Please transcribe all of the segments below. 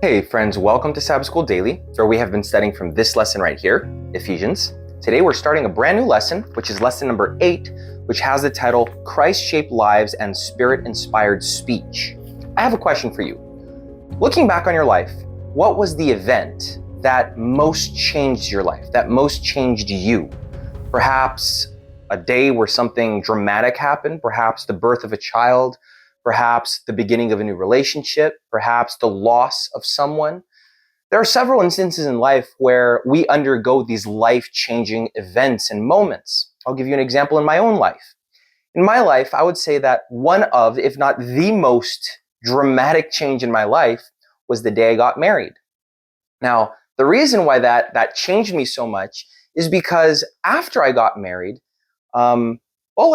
Hey friends, welcome to Sabbath School Daily, where we have been studying from this lesson right here, Ephesians. Today we're starting a brand new lesson, which is lesson number 8, which has the title, Christ-Shaped Lives and Spirit-Inspired Speech. I have a question for you. Looking back on your life, what was the event that most changed your life, that most changed you? Perhaps a day where something dramatic happened, perhaps the birth of a child, perhaps the beginning of a new relationship, perhaps the loss of someone. There are several instances in life where we undergo these life-changing events and moments. I'll give you an example in my own life. In my life, I would say that one of, if not the most dramatic change in my life was the day I got married. Now, the reason why that changed me so much is because after I got married,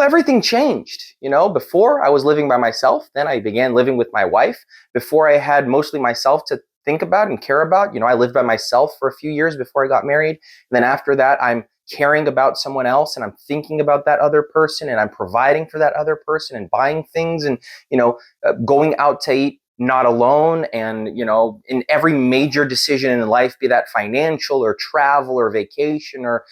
everything changed. Before I was living by myself, then I began living with my wife. Before I had mostly myself to think about and care about, I lived by myself for a few years before I got married. And then after that, I'm caring about someone else and I'm thinking about that other person and I'm providing for that other person and buying things and, going out to eat not alone. And, in every major decision in life, be that financial or travel or vacation or,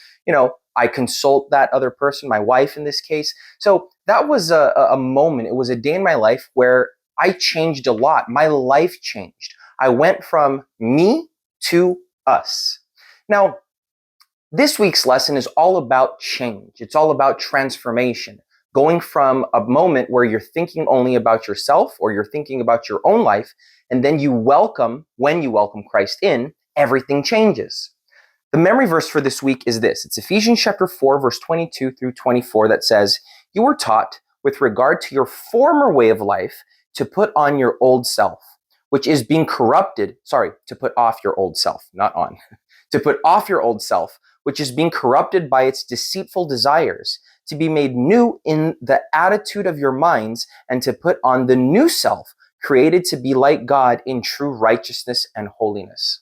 I consult that other person, my wife in this case. So that was a moment. It was a day in my life where I changed a lot. My life changed. I went from me to us. Now, this week's lesson is all about change. It's all about transformation. Going from a moment where you're thinking only about yourself or you're thinking about your own life, and then when you welcome Christ in, everything changes. The memory verse for this week is this. It's Ephesians chapter 4, verse 22 through 24 that says, "You were taught with regard to your former way of life to put on your old self, which is being corrupted." To put off your old self, not on. To put off your old self, which is being corrupted by its deceitful desires, to be made new in the attitude of your minds, and to put on the new self, created to be like God in true righteousness and holiness.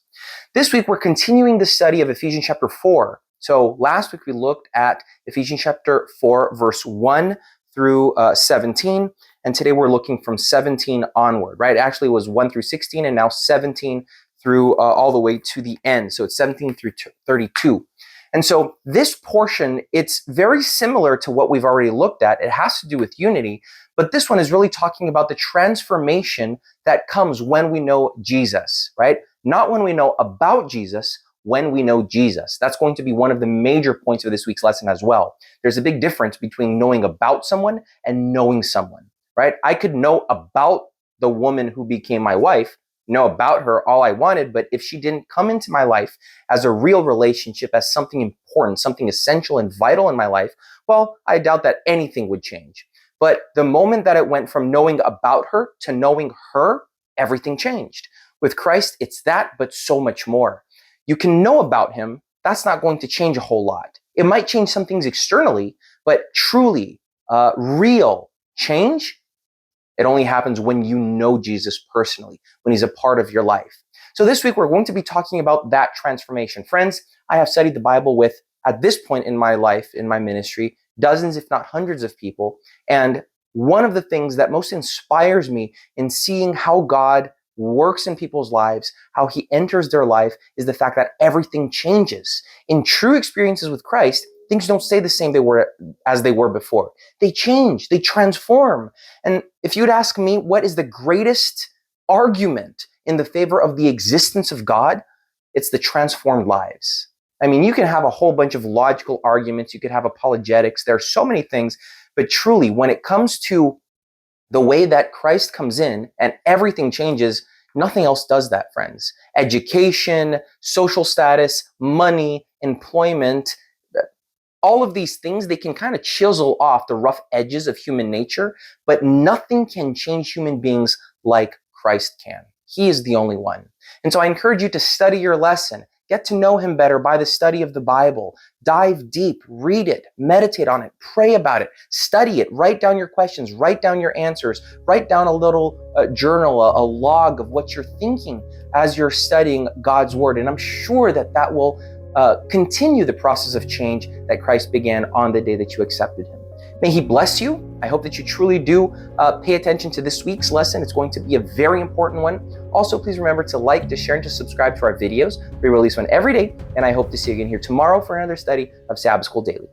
This week, we're continuing the study of Ephesians chapter 4. So last week, we looked at Ephesians chapter 4, verse 1 through 17. And today, we're looking from 17 onward, right? Actually, it was 1 through 16 and now 17 through all the way to the end. So it's 17 through 32. And so this portion, it's very similar to what we've already looked at. It has to do with unity, but this one is really talking about the transformation that comes when we know Jesus, right? Not when we know about Jesus, when we know Jesus. That's going to be one of the major points of this week's lesson as well. There's a big difference between knowing about someone and knowing someone, right? I could know about the woman who became my wife, know about her all I wanted, but if she didn't come into my life as a real relationship, as something important, something essential and vital in my life, well, I doubt that anything would change. But the moment that it went from knowing about her to knowing her, everything changed. With Christ, it's that, but so much more. You can know about him. That's not going to change a whole lot. It might change some things externally, but truly, real change, it only happens when you know Jesus personally, when he's a part of your life. So this week, we're going to be talking about that transformation. Friends, I have studied the Bible with, at this point in my life, in my ministry, dozens, if not hundreds of people. And one of the things that most inspires me in seeing how God works in people's lives, how he enters their life, is the fact that everything changes. In true experiences with Christ, things don't stay the same as they were before. They change, they transform. And if you'd ask me, what is the greatest argument in the favor of the existence of God? It's the transformed lives. I mean, you can have a whole bunch of logical arguments, you could have apologetics, there are so many things, but truly, when it comes to the way that Christ comes in and everything changes, nothing else does that, friends. Education, social status, money, employment, all of these things, they can kind of chisel off the rough edges of human nature, but nothing can change human beings like Christ can. He is the only one. And so I encourage you to study your lesson. Get to know him better by the study of the Bible. Dive deep, read it, meditate on it, pray about it, study it, write down your questions, write down your answers, write down a little journal, a log of what you're thinking as you're studying God's word. And I'm sure that will continue the process of change that Christ began on the day that you accepted him. May He bless you. I hope that you truly do pay attention to this week's lesson. It's going to be a very important one. Also, please remember to like, to share, and to subscribe to our videos. We release one every day, and I hope to see you again here tomorrow for another study of Sabbath School Daily.